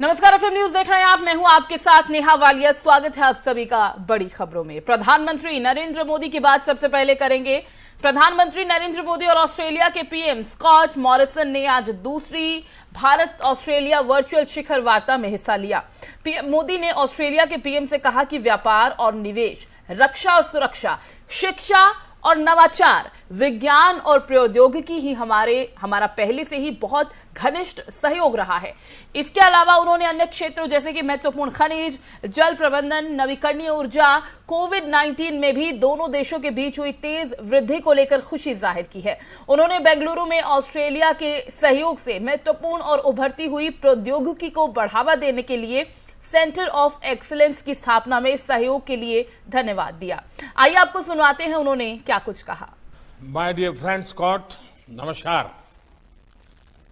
नमस्कार, FM news देख रहे हैं आप। मैं हूं आपके साथ नेहा वालिया। स्वागत है आप सभी का बड़ी खबरों में। प्रधानमंत्री नरेंद्र मोदी की बात सबसे पहले करेंगे। प्रधानमंत्री नरेंद्र मोदी और ऑस्ट्रेलिया के पीएम स्कॉट मॉरिसन ने आज दूसरी भारत ऑस्ट्रेलिया वर्चुअल शिखर वार्ता में हिस्सा लिया। पीएम मोदी ने ऑस्ट्रेलिया के पीएम से कहा कि व्यापार और निवेश, रक्षा और सुरक्षा, शिक्षा और नवाचार, विज्ञान और प्रौद्योगिकी ही हमारा पहले से ही बहुत घनिष्ठ सहयोग रहा है। इसके अलावा उन्होंने अन्य क्षेत्रों जैसे कि महत्वपूर्ण खनिज, जल प्रबंधन, नवीकरणीय ऊर्जा, कोविड-19 में भी दोनों देशों के बीच हुई तेज वृद्धि को लेकर खुशी जाहिर की है। उन्होंने बेंगलुरु में ऑस्ट्रेलिया के सहयोग से महत्वपूर्ण और उभरती हुई प्रौद्योगिकी को बढ़ावा देने के लिए सेंटर ऑफ एक्सीलेंस की स्थापना में सहयोग के लिए धन्यवाद दिया। आइए आपको सुनवाते हैं उन्होंने क्या कुछ कहा। माय डियर फ्रेंड स्कॉट, नमस्कार।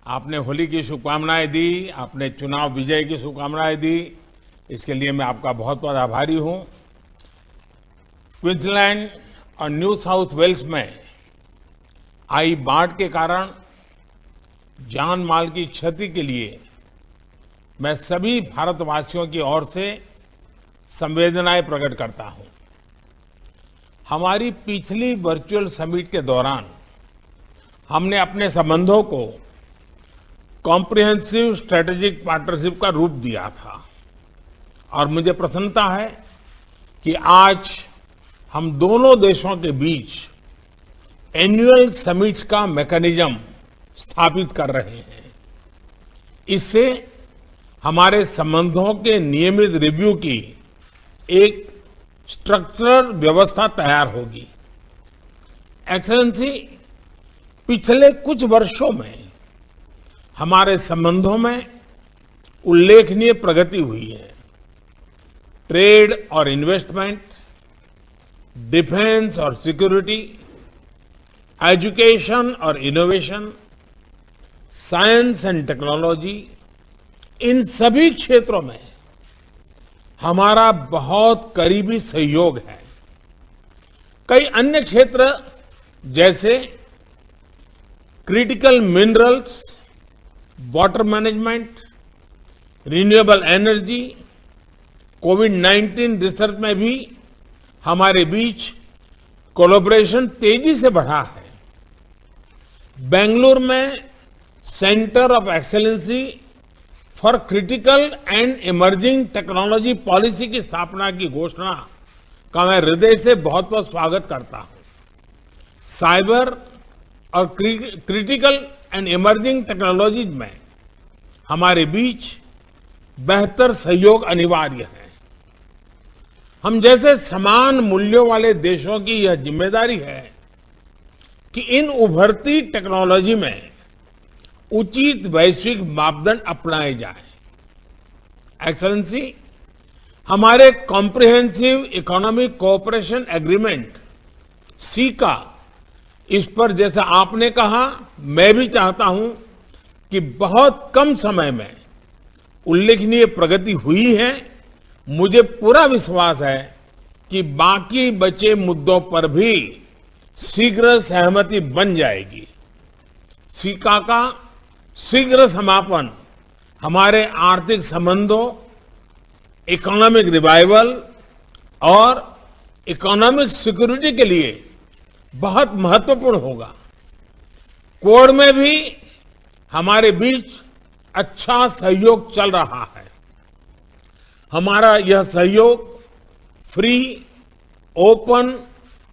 आपने होली की शुभकामनाएं दी, आपने चुनाव विजय की शुभकामनाएं दी, इसके लिए मैं आपका बहुत बहुत आभारी हूं। क्वींसलैंड और न्यू साउथ वेल्स में आई बाढ़ के कारण जान माल की क्षति के लिए मैं सभी भारतवासियों की ओर से संवेदनाएं प्रकट करता हूं। हमारी पिछली वर्चुअल समिट के दौरान हमने अपने संबंधों को कॉम्प्रिहेंसिव स्ट्रेटेजिक पार्टनरशिप का रूप दिया था और मुझे प्रसन्नता है कि आज हम दोनों देशों के बीच एनुअल समिट्स का मैकेनिज्म स्थापित कर रहे हैं। इससे हमारे संबंधों के नियमित रिव्यू की एक स्ट्रक्चरल व्यवस्था तैयार होगी। एक्सेलेंसी, पिछले कुछ वर्षों में हमारे संबंधों में उल्लेखनीय प्रगति हुई है। ट्रेड और इन्वेस्टमेंट, डिफेंस और सिक्योरिटी, एजुकेशन और इनोवेशन, साइंस एंड टेक्नोलॉजी, इन सभी क्षेत्रों में हमारा बहुत करीबी सहयोग है। कई अन्य क्षेत्र जैसे critical minerals, water management, renewable energy, कोविड-19 रिसर्च में भी हमारे बीच कोलैबोरेशन तेजी से बढ़ा है। बेंगलुरु में centre of excellency for critical and emerging technology policy की स्थापना की घोषणा का मैं हृदय से बहुत बहुत स्वागत करता हूं। साइबर और क्रिटिकल एंड इमर्जिंग टेक्नोलॉजीज में हमारे बीच बेहतर सहयोग अनिवार्य है। हम जैसे समान मूल्यों वाले देशों की यह जिम्मेदारी है कि इन उभरती टेक्नोलॉजी में उचित वैश्विक मापदंड अपनाए जाए। एक्सेलेंसी, हमारे comprehensive economic cooperation agreement caeca, इस पर जैसा आपने कहा, मैं भी चाहता हूं कि बहुत कम समय में उल्लेखनीय प्रगति हुई है। मुझे पूरा विश्वास है कि बाकी बचे मुद्दों पर भी शीघ्र सहमति बन जाएगी। सीका का शीघ्र समापन हमारे आर्थिक संबंधों, इकोनॉमिक रिवाइवल और इकोनॉमिक सिक्योरिटी के लिए बहुत महत्वपूर्ण होगा। कोड में भी हमारे बीच अच्छा सहयोग चल रहा है। हमारा यह सहयोग फ्री, ओपन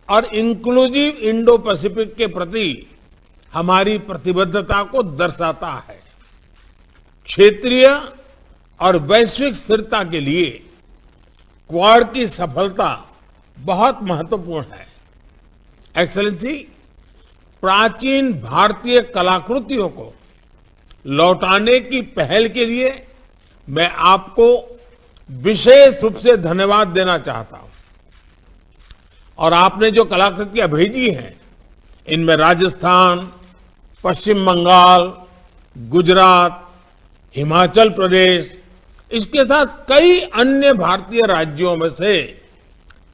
और इंक्लूसिव इंडो पैसिफिक के प्रति हमारी प्रतिबद्धता को दर्शाता है। क्षेत्रीय और वैश्विक स्थिरता के लिए क्वाड की सफलता बहुत महत्वपूर्ण है। एक्सेलेंसी, प्राचीन भारतीय कलाकृतियों को लौटाने की पहल के लिए मैं आपको विशेष रूप से धन्यवाद देना चाहता हूं। और आपने जो कलाकृतियां भेजी हैं, इनमें राजस्थान, पश्चिम बंगाल, गुजरात, हिमाचल प्रदेश, इसके साथ कई अन्य भारतीय राज्यों में से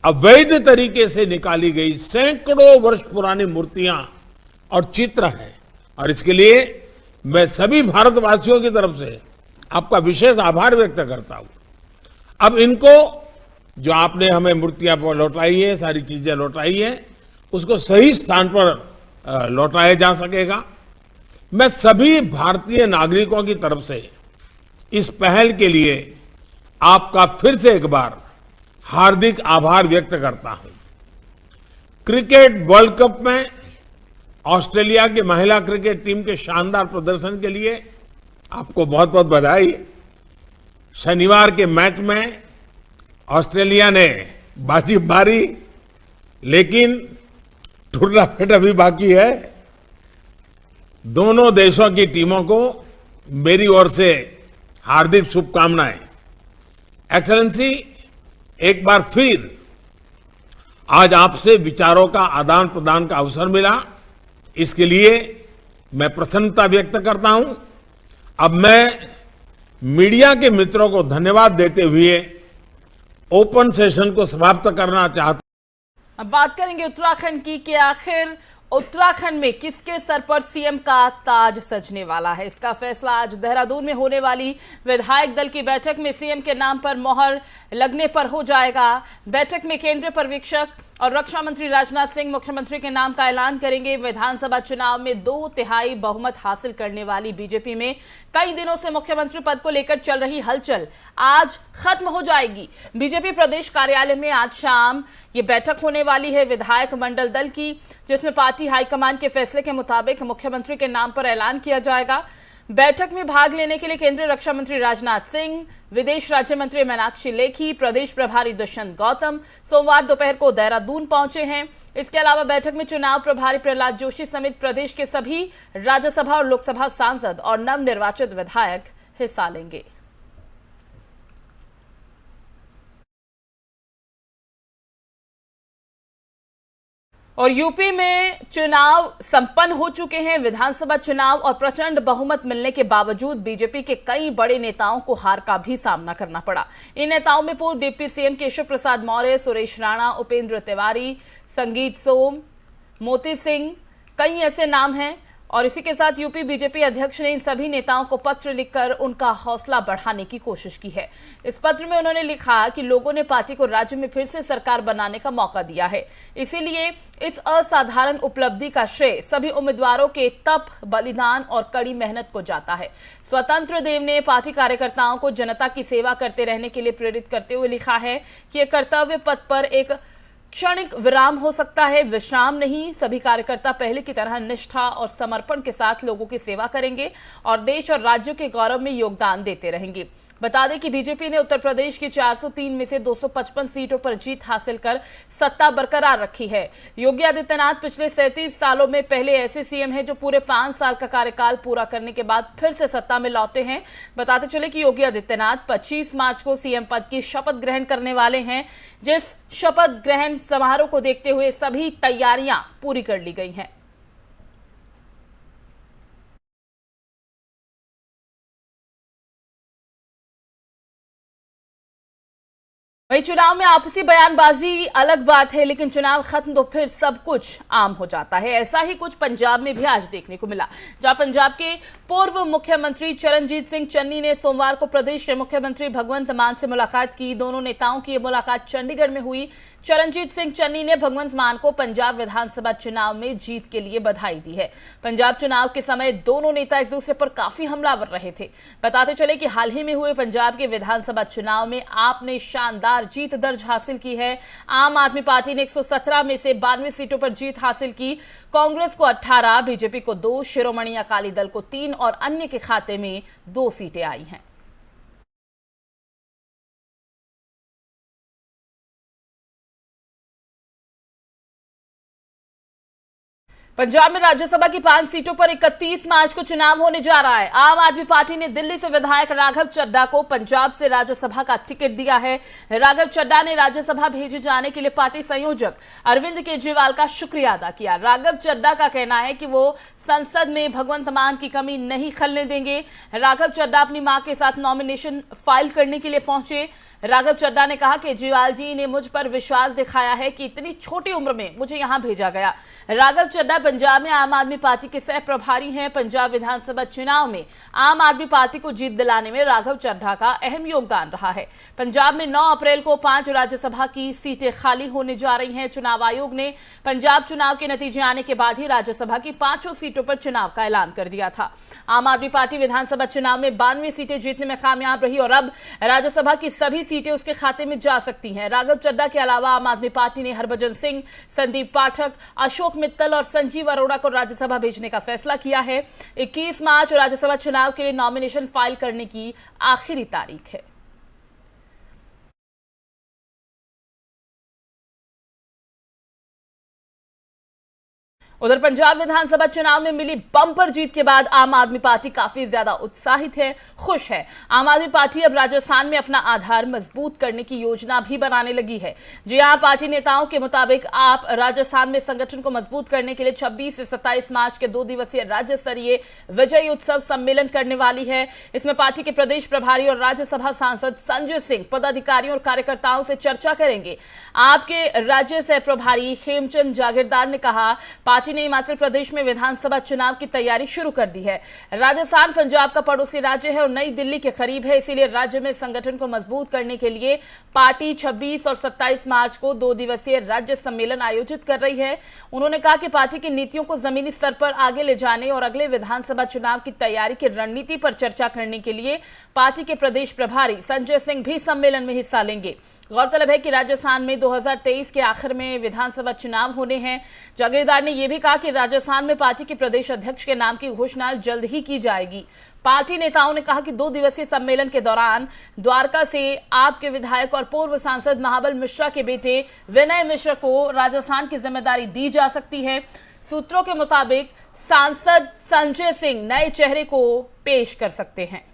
अवैध तरीके से निकाली गई सैकड़ों वर्ष पुरानी मूर्तियां और चित्र हैं। और इसके लिए मैं सभी भारतवासियों की तरफ से आपका विशेष आभार व्यक्त करता हूं। अब इनको जो आपने हमें मूर्तियां लौटाई है, सारी चीजें लौटाई है, उसको सही स्थान पर लौटाया जा सकेगा। मैं सभी भारतीय नागरिकों की तरफ से इस पहल के लिए आपका फिर से एक बार हार्दिक आभार व्यक्त करता हूं। क्रिकेट वर्ल्ड कप में ऑस्ट्रेलिया की महिला क्रिकेट टीम के शानदार प्रदर्शन के लिए आपको बहुत बहुत बधाई। शनिवार के मैच में ऑस्ट्रेलिया ने बाजी मारी, लेकिन टूर्नामेंट अभी बाकी है। दोनों देशों की टीमों को मेरी ओर से हार्दिक शुभकामनाएं। एक्सेलेंसी, एक बार फिर आज आपसे विचारों का आदान प्रदान का अवसर मिला, इसके लिए मैं प्रसन्नता व्यक्त करता हूं। अब मैं मीडिया के मित्रों को धन्यवाद देते हुए ओपन सेशन को समाप्त करना चाहता हूं। अब बात करेंगे उत्तराखंड की कि आखिर उत्तराखंड में किसके सर पर सीएम का ताज सजने वाला है। इसका फैसला आज देहरादून में होने वाली विधायक दल की बैठक में सीएम के नाम पर मोहर लगने पर हो जाएगा। बैठक में केंद्रीय पर्यवेक्षक और रक्षा मंत्री राजनाथ सिंह मुख्यमंत्री के नाम का ऐलान करेंगे। विधानसभा चुनाव में 2/3 बहुमत हासिल करने वाली बीजेपी में कई दिनों से मुख्यमंत्री पद को लेकर चल रही हलचल आज खत्म हो जाएगी। बीजेपी प्रदेश कार्यालय में आज शाम ये बैठक होने वाली है विधायक मंडल दल की, जिसमें पार्टी हाईकमान के फैसले के मुताबिक मुख्यमंत्री के नाम पर ऐलान किया जाएगा। बैठक में भाग लेने के लिए केंद्रीय रक्षा मंत्री राजनाथ सिंह, विदेश राज्य मंत्री मीनाक्षी लेखी, प्रदेश प्रभारी दुष्यंत गौतम सोमवार दोपहर को देहरादून पहुंचे हैं। इसके अलावा बैठक में चुनाव प्रभारी प्रहलाद जोशी समेत प्रदेश के सभी राज्यसभा और लोकसभा सांसद और नवनिर्वाचित विधायक हिस्सा लेंगे। और यूपी में चुनाव संपन्न हो चुके हैं। विधानसभा चुनाव और प्रचंड बहुमत मिलने के बावजूद बीजेपी के कई बड़े नेताओं को हार का भी सामना करना पड़ा। इन नेताओं में पूर्व डिप्टी सीएम केशव प्रसाद मौर्य, सुरेश राणा, उपेंद्र तिवारी, संगीत सोम, मोती सिंह, कई ऐसे नाम हैं। और इसी के साथ यूपी बीजेपी अध्यक्ष ने इन सभी नेताओं को पत्र लिखकर उनका हौसला बढ़ाने की कोशिश की है। इस पत्र में उन्होंने लिखा कि लोगों ने पार्टी को राज्य में फिर से सरकार बनाने का मौका दिया है, इसीलिए इस असाधारण उपलब्धि का श्रेय सभी उम्मीदवारों के तप, बलिदान और कड़ी मेहनत को जाता है। स्वतंत्र देव ने पार्टी कार्यकर्ताओं को जनता की सेवा करते रहने के लिए प्रेरित करते हुए लिखा है कि यह कर्तव्य पथ पर एक क्षणिक विराम हो सकता है, विश्राम नहीं। सभी कार्यकर्ता पहले की तरह निष्ठा और समर्पण के साथ लोगों की सेवा करेंगे और देश और राज्यों के गौरव में योगदान देते रहेंगे। बता दें कि बीजेपी ने उत्तर प्रदेश की 403 में से 255 सीटों पर जीत हासिल कर सत्ता बरकरार रखी है। योगी आदित्यनाथ पिछले 37 सालों में पहले ऐसे सीएम हैं जो पूरे 5 साल का कार्यकाल पूरा करने के बाद फिर से सत्ता में लौटे हैं। बताते चले कि योगी आदित्यनाथ 25 मार्च को सीएम पद की शपथ ग्रहण करने वाले हैं, जिस शपथ ग्रहण समारोह को देखते हुए सभी तैयारियां पूरी कर ली गई हैं। वही चुनाव में आपसी बयानबाजी अलग बात है, लेकिन चुनाव खत्म तो फिर सब कुछ आम हो जाता है। ऐसा ही कुछ पंजाब में भी आज देखने को मिला, जहां पंजाब के पूर्व मुख्यमंत्री चरणजीत सिंह चन्नी ने सोमवार को प्रदेश के मुख्यमंत्री भगवंत मान से मुलाकात की। दोनों नेताओं की यह मुलाकात चंडीगढ़ में हुई। चरणजीत सिंह चन्नी ने भगवंत मान को पंजाब विधानसभा चुनाव में जीत के लिए बधाई दी है। पंजाब चुनाव के समय दोनों नेता एक दूसरे पर काफी हमलावर रहे थे। बताते चले कि हाल ही में हुए पंजाब के विधानसभा चुनाव में आप ने शानदार जीत दर्ज हासिल की है। आम आदमी पार्टी ने 117 में से 92 सीटों पर जीत हासिल की। कांग्रेस को 18, बीजेपी को 2, शिरोमणि अकाली दल को 3 और अन्य के खाते में 2 सीटें आई हैं। पंजाब में राज्यसभा की 5 सीटों पर 31 मार्च को चुनाव होने जा रहा है। आम आदमी पार्टी ने दिल्ली से विधायक राघव चड्ढा को पंजाब से राज्यसभा का टिकट दिया है। राघव चड्ढा ने राज्यसभा भेजे जाने के लिए पार्टी संयोजक अरविंद केजरीवाल का शुक्रिया अदा किया। राघव चड्ढा का कहना है कि वो संसद में भगवंत मान की कमी नहीं खलने देंगे। राघव चड्ढा अपनी मां के साथ नॉमिनेशन फाइल करने के लिए पहुंचे। राघव चड्ढा ने कहा केजरीवाल जी ने मुझ पर विश्वास दिखाया है कि इतनी छोटी उम्र में मुझे यहां भेजा गया। राघव चड्ढा पंजाब में आम आदमी पार्टी के सह प्रभारी हैं। पंजाब विधानसभा चुनाव में आम आदमी पार्टी को जीत दिलाने में राघव चड्ढा का अहम योगदान रहा है। पंजाब में 9 अप्रैल को 5 राज्यसभा की सीटें खाली होने जा रही हैं। चुनाव आयोग ने पंजाब चुनाव के नतीजे आने के बाद ही राज्यसभा की 5 सीटों पर चुनाव का ऐलान कर दिया था। आम आदमी पार्टी विधानसभा चुनाव में 92 सीटें जीतने में कामयाब रही और अब राज्यसभा की सभी सीटें उसके खाते में जा सकती हैं। राघव चड्ढा के अलावा आम आदमी पार्टी ने हरभजन सिंह, संदीप पाठक, अशोक मित्तल और संजीव अरोड़ा को राज्यसभा भेजने का फैसला किया है। 21 मार्च राज्यसभा चुनाव के लिए नॉमिनेशन फाइल करने की आखिरी तारीख है। उधर पंजाब विधानसभा चुनाव में मिली बम्पर जीत के बाद आम आदमी पार्टी काफी ज्यादा उत्साहित है, खुश है। आम आदमी पार्टी अब राजस्थान में अपना आधार मजबूत करने की योजना भी बनाने लगी है। जी हां, पार्टी नेताओं के मुताबिक आप राजस्थान में संगठन को मजबूत करने के लिए 26 से 27 मार्च के 2 दिवसीय राज्य स्तरीय विजय उत्सव सम्मेलन करने वाली है। इसमें पार्टी के प्रदेश प्रभारी और राज्यसभा सांसद संजय सिंह पदाधिकारियों और कार्यकर्ताओं से चर्चा करेंगे। आपके राज्य सह प्रभारी खेमचंद जागीरदार ने कहा, पार्टी ने हिमाचल प्रदेश में विधानसभा चुनाव की तैयारी शुरू कर दी है। राजस्थान पंजाब का पड़ोसी राज्य है और नई दिल्ली के करीब है, इसीलिए राज्य में संगठन को मजबूत करने के लिए पार्टी 26 और 27 मार्च को 2 दिवसीय राज्य सम्मेलन आयोजित कर रही है। उन्होंने कहा कि पार्टी की नीतियों को जमीनी स्तर पर आगे ले जाने और अगले विधानसभा चुनाव की तैयारी की रणनीति पर चर्चा करने के लिए पार्टी के प्रदेश प्रभारी संजय सिंह भी सम्मेलन में हिस्सा लेंगे। गौरतलब है कि राजस्थान में 2023 के आखिर में विधानसभा चुनाव होने हैं। जागीरदार ने यह भी कहा कि राजस्थान में पार्टी के प्रदेश अध्यक्ष के नाम की घोषणा जल्द ही की जाएगी। पार्टी नेताओं ने कहा कि 2 दिवसीय सम्मेलन के दौरान द्वारका से आपके विधायक और पूर्व सांसद महाबल मिश्रा के बेटे विनय मिश्रा को राजस्थान की जिम्मेदारी दी जा सकती है। सूत्रों के मुताबिक सांसद संजय सिंह नए चेहरे को पेश कर सकते हैं।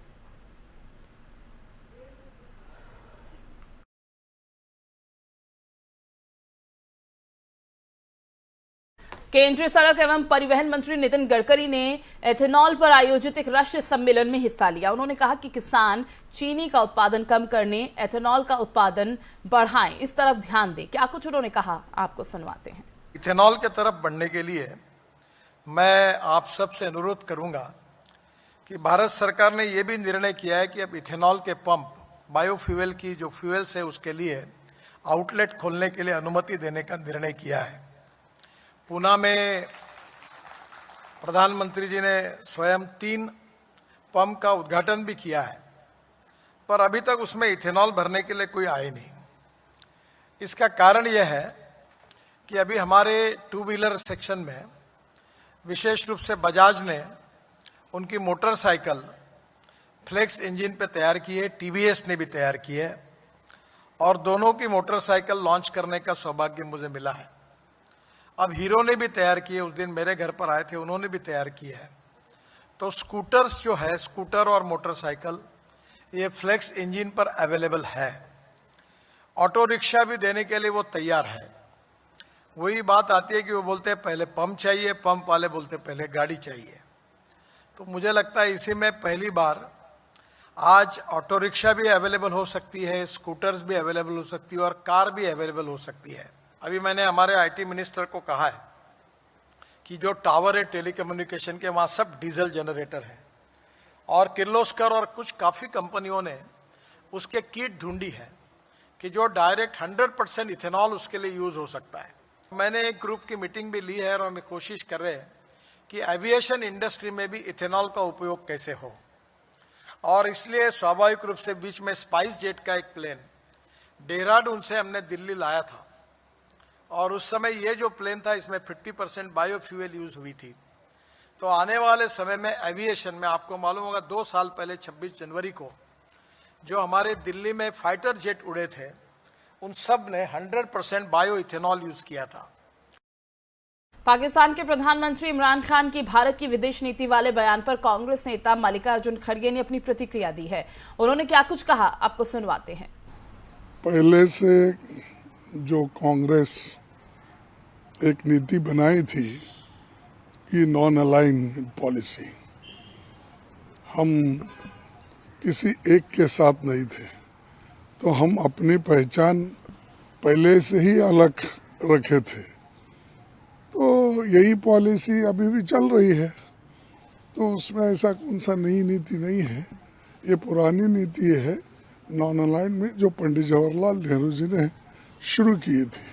केंद्रीय सड़क एवं परिवहन मंत्री नितिन गडकरी ने एथेनॉल पर आयोजित एक राष्ट्रीय सम्मेलन में हिस्सा लिया। उन्होंने कहा कि किसान चीनी का उत्पादन कम करने, एथेनॉल का उत्पादन बढ़ाएं, इस तरफ ध्यान दें। क्या कुछ उन्होंने कहा, आपको सुनवाते हैं। इथेनॉल के तरफ बढ़ने के लिए मैं आप सबसे अनुरोध करूंगा कि भारत सरकार ने यह भी निर्णय किया है कि अब इथेनॉल के पंप, बायोफ्यूल की जो फ्यूल्स है उसके लिए आउटलेट खोलने के लिए अनुमति देने का निर्णय किया है। पूना में प्रधानमंत्री जी ने स्वयं 3 पंप का उद्घाटन भी किया है, पर अभी तक उसमें इथेनॉल भरने के लिए कोई आए नहीं। इसका कारण यह है कि अभी हमारे 2 व्हीलर सेक्शन में विशेष रूप से बजाज ने उनकी मोटरसाइकिल फ्लेक्स इंजन पे तैयार की है, टीवीएस ने भी तैयार की है और दोनों की मोटरसाइकिल लॉन्च करने का सौभाग्य मुझे मिला है। अब हीरो ने भी तैयार किए, उस दिन मेरे घर पर आए थे, उन्होंने भी तैयार किए है। तो स्कूटर्स जो है, स्कूटर और मोटरसाइकिल, ये फ्लेक्स इंजन पर अवेलेबल है। ऑटो रिक्शा भी देने के लिए वो तैयार है। वही बात आती है कि वो बोलते हैं पहले पंप चाहिए, पंप वाले बोलते हैं पहले गाड़ी चाहिए। तो मुझे लगता है इसी में पहली बार आज ऑटो रिक्शा भी अवेलेबल हो सकती है, स्कूटर्स भी अवेलेबल हो सकती है और कार भी अवेलेबल हो सकती है। अभी मैंने हमारे आईटी मिनिस्टर को कहा है कि जो टावर है टेलीकम्युनिकेशन के, वहाँ सब डीजल जनरेटर है और किर्लोस्कर और कुछ काफ़ी कंपनियों ने उसके किट ढूंढी है कि जो डायरेक्ट 100% इथेनॉल उसके लिए यूज़ हो सकता है। मैंने एक ग्रुप की मीटिंग भी ली है और हम कोशिश कर रहे हैं कि एविएशन इंडस्ट्री में भी इथेनॉल का उपयोग कैसे हो, और इसलिए स्वाभाविक रूप से बीच में स्पाइस जेट का एक प्लेन देहरादून से हमने दिल्ली लाया था और उस समय ये जो प्लेन था इसमें 50% बायोफ्यूल यूज हुई थी। तो आने वाले समय में एविएशन में आपको मालूम होगा 2 साल पहले 26 जनवरी को जो हमारे दिल्ली में फाइटर जेट उड़े थे उन सब ने 100% बायो इथेनॉल यूज किया था। पाकिस्तान के प्रधानमंत्री इमरान खान की भारत की विदेश नीति वाले बयान पर कांग्रेस नेता मल्लिकार्जुन खड़गे ने अपनी प्रतिक्रिया दी है। उन्होंने क्या कुछ कहा, आपको सुनवाते हैं। पहले से जो कांग्रेस एक नीति बनाई थी कि नॉन अलाइन पॉलिसी, हम किसी एक के साथ नहीं थे, तो हम अपनी पहचान पहले से ही अलग रखे थे, तो यही पॉलिसी अभी भी चल रही है। तो उसमें ऐसा कौन सा नई नीति नहीं है, ये पुरानी नीति है नॉन अलाइंड में, जो पंडित जवाहरलाल नेहरू जी ने शुरू की थी।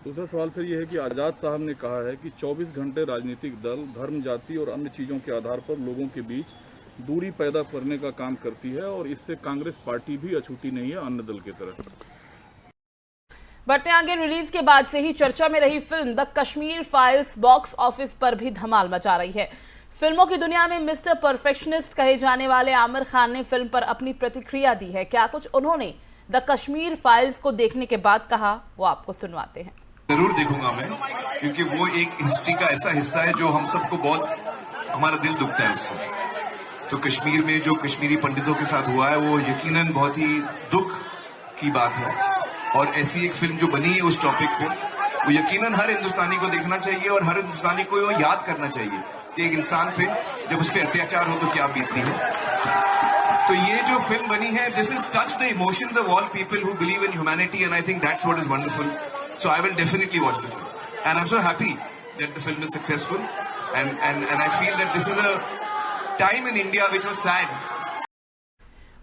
दूसरा सवाल सर ये है कि आज़ाद साहब ने कहा है कि 24 घंटे राजनीतिक दल धर्म, जाति और अन्य चीज़ों के आधार पर लोगों के बीच दूरी पैदा करने का काम करती है और इससे कांग्रेस पार्टी भी अछूती नहीं है अन्य दल की तरह। बढ़ते आगे, रिलीज के बाद से ही चर्चा में रही film the Kashmir files box office पर भी धमाल मचा रही है। फिल्मों की दुनिया में मिस्टर परफेक्शनिस्ट कहे जाने वाले आमिर खान ने फिल्म पर अपनी प्रतिक्रिया दी है। क्या कुछ उन्होंने द कश्मीर फाइल्स को देखने के बाद कहा, वो आपको सुनवाते हैं। जरूर देखूंगा मैं, क्योंकि वो एक हिस्ट्री का ऐसा हिस्सा है जो हम सबको बहुत, हमारा दिल दुखता है उससे। तो कश्मीर में जो कश्मीरी पंडितों के साथ हुआ है वो यकीनन बहुत ही दुख की बात है, और ऐसी एक फिल्म जो बनी है उस टॉपिक पे, वो यकीनन हर हिंदुस्तानी को देखना चाहिए और हर हिंदुस्तानी को वो याद करना चाहिए कि एक इंसान पे जब उस पर अत्याचार हो तो क्या बीतती है। तो ये जो फिल्म बनी है, this is touch the emotions of all people who believe in humanity, and I think that's what is wonderful. So I will definitely watch the film, and I'm so happy that the film is successful, and I feel that this is a time in India which was sad.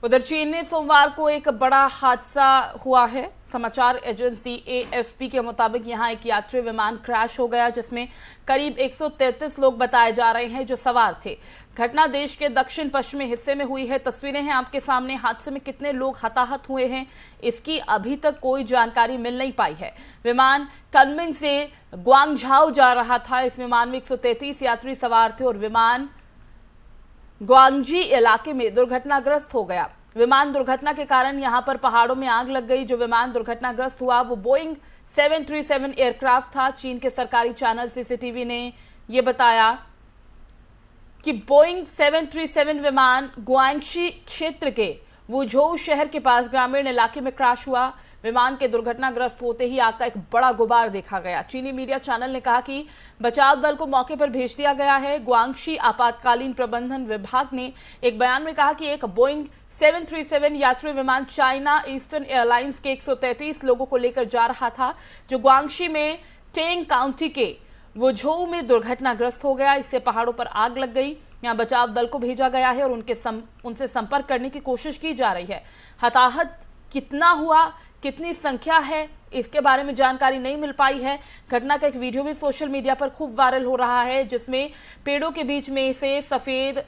उधर चीन में सोमवार को एक बड़ा हादसा हुआ है। समाचार एजेंसी AFP के मुताबिक यहां एक यात्री विमान क्रैश हो गया, जिसमें करीब 133 लोग बताए जा रहे हैं जो सवार थे। घटना देश के दक्षिण पश्चिमी हिस्से में हुई है। तस्वीरें हैं आपके सामने। हादसे में कितने लोग हताहत हुए हैं इसकी अभी तक कोई जानकारी मिल नहीं पाई है। विमान कनमिंग से ग्वांगझाओ जा रहा था। इस विमान में 133 यात्री सवार थे और विमान ग्वांगजी इलाके में दुर्घटनाग्रस्त हो गया। विमान दुर्घटना के कारण यहां पर पहाड़ों में आग लग गई। जो विमान दुर्घटनाग्रस्त हुआ वो बोइंग 737 एयरक्राफ्ट था। चीन के सरकारी चैनल CCTV ने यह बताया कि बोइंग 737 विमान गुआंगशी क्षेत्र के वुझोउ शहर के पास ग्रामीण इलाके में क्रैश हुआ। विमान के दुर्घटनाग्रस्त होते ही आग का एक बड़ा गुबार देखा गया। चीनी मीडिया चैनल ने कहा कि बचाव दल को मौके पर भेज दिया गया है। गुआंगशी आपातकालीन प्रबंधन विभाग ने एक बयान में कहा कि एक बोइंग 737 यात्री विमान चाइना ईस्टर्न एयरलाइंस के 133 लोगों को लेकर जा रहा था, जो गुआंगशी में टेंग काउंटी के वुझोउ में दुर्घटनाग्रस्त हो गया। इससे पहाड़ों पर आग लग गई। यहां बचाव दल को भेजा गया है और उनसे संपर्क करने की कोशिश की जा रही है। हताहत कितना हुआ, कितनी संख्या है, इसके बारे में जानकारी नहीं मिल पाई है। घटना का एक वीडियो भी सोशल मीडिया पर खूब वायरल हो रहा है, जिसमें पेड़ों के बीच में से सफेद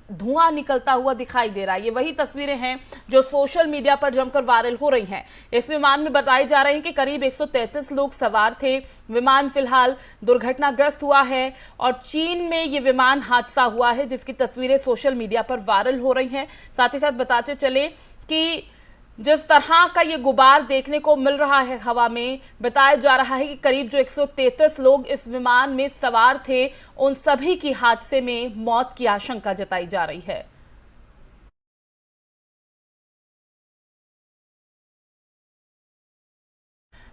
धुआं निकलता हुआ दिखाई दे रहा है। ये वही तस्वीरें हैं जो सोशल मीडिया पर जमकर वायरल हो रही हैं। इस विमान में बताए जा रहे हैं कि करीब 133 लोग सवार थे। विमान फिलहाल दुर्घटनाग्रस्त हुआ है और चीन में ये विमान हादसा हुआ है, जिसकी तस्वीरें सोशल मीडिया पर वायरल हो रही हैं। साथ ही साथ बताते चले कि जिस तरह का ये गुबार देखने को मिल रहा है हवा में, बताया जा रहा है कि करीब जो 133 लोग इस विमान में सवार थे, उन सभी की हादसे में मौत की आशंका जताई जा रही है।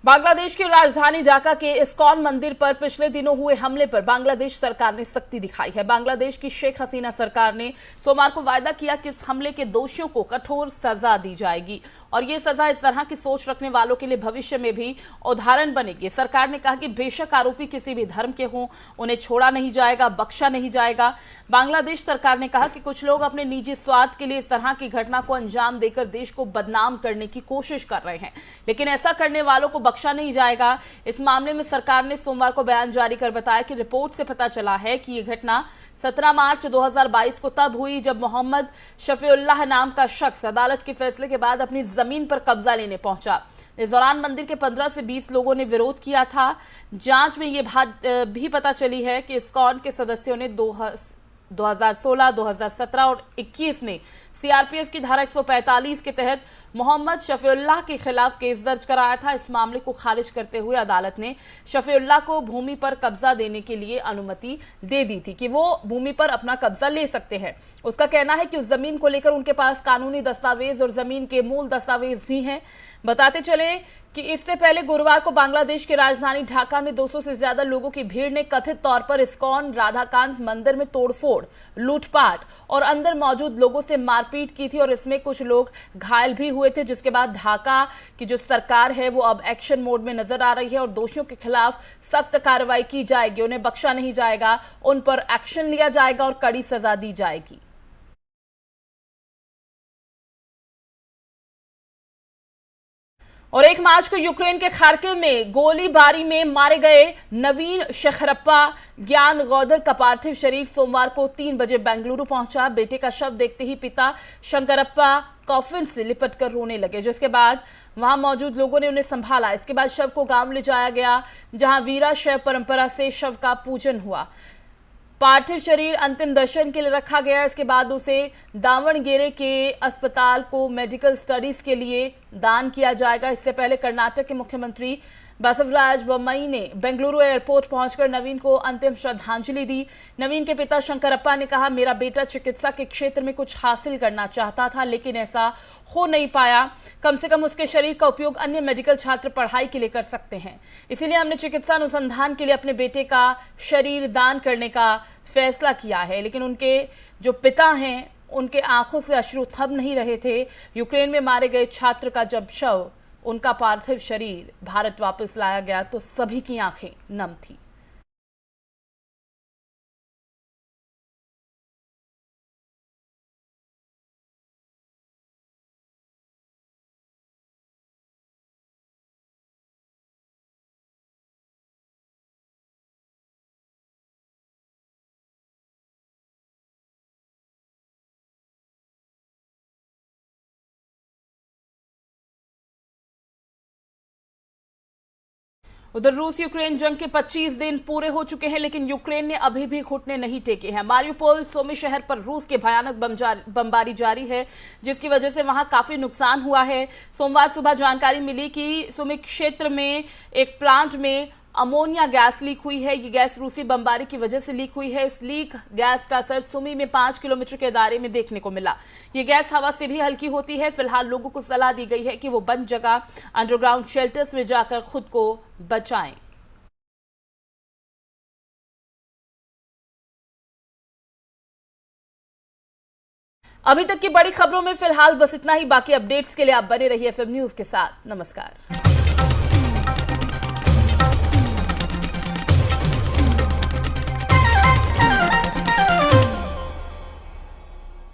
बांग्लादेश की राजधानी ढाका के इस्कॉन मंदिर पर पिछले दिनों हुए हमले पर बांग्लादेश सरकार ने सख्ती दिखाई है। बांग्लादेश की शेख हसीना सरकार ने सोमवार को वायदा किया कि इस हमले के दोषियों को कठोर सजा दी जाएगी और ये सजा इस तरह की सोच रखने वालों के लिए भविष्य में भी उदाहरण बनेगी। सरकार ने कहा कि बेशक आरोपी किसी भी धर्म के हों, उन्हें छोड़ा नहीं जाएगा, बख्शा नहीं जाएगा। बांग्लादेश सरकार ने कहा कि कुछ लोग अपने निजी स्वार्थ के लिए इस तरह की घटना को अंजाम देकर देश को बदनाम करने की कोशिश कर रहे हैं, लेकिन ऐसा करने वालों को बख्शा नहीं जाएगा। इस मामले में सरकार ने सोमवार को बयान जारी कर बताया कि रिपोर्ट से पता चला है कि यह घटना 17 मार्च 2022 को तब हुई जब मोहम्मद शफीउल्लाह नाम का शख्स अदालत के फैसले के बाद अपनी जमीन पर कब्जा लेने पहुंचा। इस दौरान मंदिर के 15 से 20 लोगों ने विरोध किया था। जांच में ये बात भी पता चली है कि इस्कॉन के सदस्यों ने 2016, 2017 और 21 में CRPF की धारा 145 के तहत मोहम्मद शफीउल्लाह के खिलाफ केस दर्ज कराया था। इस मामले को खारिज करते हुए अदालत ने शफीउल्लाह को भूमि पर कब्जा देने के लिए अनुमति दे दी थी कि वो भूमि पर अपना कब्जा ले सकते हैं। उसका कहना है कि उस जमीन को लेकर उनके पास कानूनी दस्तावेज और जमीन के मूल दस्तावेज भी हैं। बताते चले कि इससे पहले गुरुवार को बांग्लादेश की राजधानी ढाका में 200 से ज्यादा लोगों की भीड़ ने कथित तौर पर इस्कॉन राधाकांत मंदिर में तोड़फोड़, लूटपाट और अंदर मौजूद लोगों से मारपीट की थी और इसमें कुछ लोग घायल भी हुए थे, जिसके बाद ढाका की जो सरकार है वो अब एक्शन मोड में नजर आ रही है और दोषियों के खिलाफ सख्त कार्रवाई की जाएगी। उन्हें बख्शा नहीं जाएगा, उन पर एक्शन लिया जाएगा और कड़ी सजा दी जाएगी। और 1 मार्च को यूक्रेन के खार्किव में गोलीबारी में मारे गए नवीन शखरप्पा ज्ञान गौदर का पार्थिव शरीर सोमवार को 3 बजे बेंगलुरु पहुंचा। बेटे का शव देखते ही पिता शंकरप्पा कॉफिन से लिपट कर रोने लगे, जिसके बाद वहां मौजूद लोगों ने उन्हें संभाला। इसके बाद शव को गांव ले जाया गया, जहां वीरा शैव परंपरा से शव का पूजन हुआ। पार्थिव शरीर अंतिम दर्शन के लिए रखा गया। इसके बाद उसे दावणगेरे के अस्पताल को मेडिकल स्टडीज के लिए दान किया जाएगा। इससे पहले कर्नाटक के मुख्यमंत्री बसवराज बोम्मई ने बेंगलुरु एयरपोर्ट पहुंचकर नवीन को अंतिम श्रद्धांजलि दी। नवीन के पिता शंकरप्पा ने कहा, मेरा बेटा चिकित्सा के क्षेत्र में कुछ हासिल करना चाहता था, लेकिन ऐसा हो नहीं पाया। कम से कम उसके शरीर का उपयोग अन्य मेडिकल छात्र पढ़ाई के लिए कर सकते हैं, इसीलिए हमने चिकित्सा अनुसंधान के लिए अपने बेटे का शरीर दान करने का फैसला किया है। लेकिन उनके जो पिता हैं, उनके आंखों से अश्रु थम नहीं रहे थे। यूक्रेन में मारे गए छात्र का जब शव, उनका पार्थिव शरीर भारत वापस लाया गया तो सभी की आंखें नम थी। उधर रूस यूक्रेन जंग के 25 दिन पूरे हो चुके हैं, लेकिन यूक्रेन ने अभी भी घुटने नहीं टेके हैं। मारियुपोल सोमी शहर पर रूस के भयानक बमबारी जारी है, जिसकी वजह से वहां काफी नुकसान हुआ है। सोमवार सुबह जानकारी मिली कि सुमी क्षेत्र में एक प्लांट में अमोनिया गैस लीक हुई है। ये गैस रूसी बमबारी की वजह से लीक हुई है। इस लीक गैस का असर सुमी में 5 किलोमीटर के दायरे में देखने को मिला। ये गैस हवा से भी हल्की होती है। फिलहाल लोगों को सलाह दी गई है कि वो बंद जगह अंडरग्राउंड शेल्टर्स में जाकर खुद को बचाएं। अभी तक की बड़ी खबरों में फिलहाल बस इतना ही। बाकी अपडेट्स के लिए आप बने रहिए FM न्यूज के साथ। नमस्कार।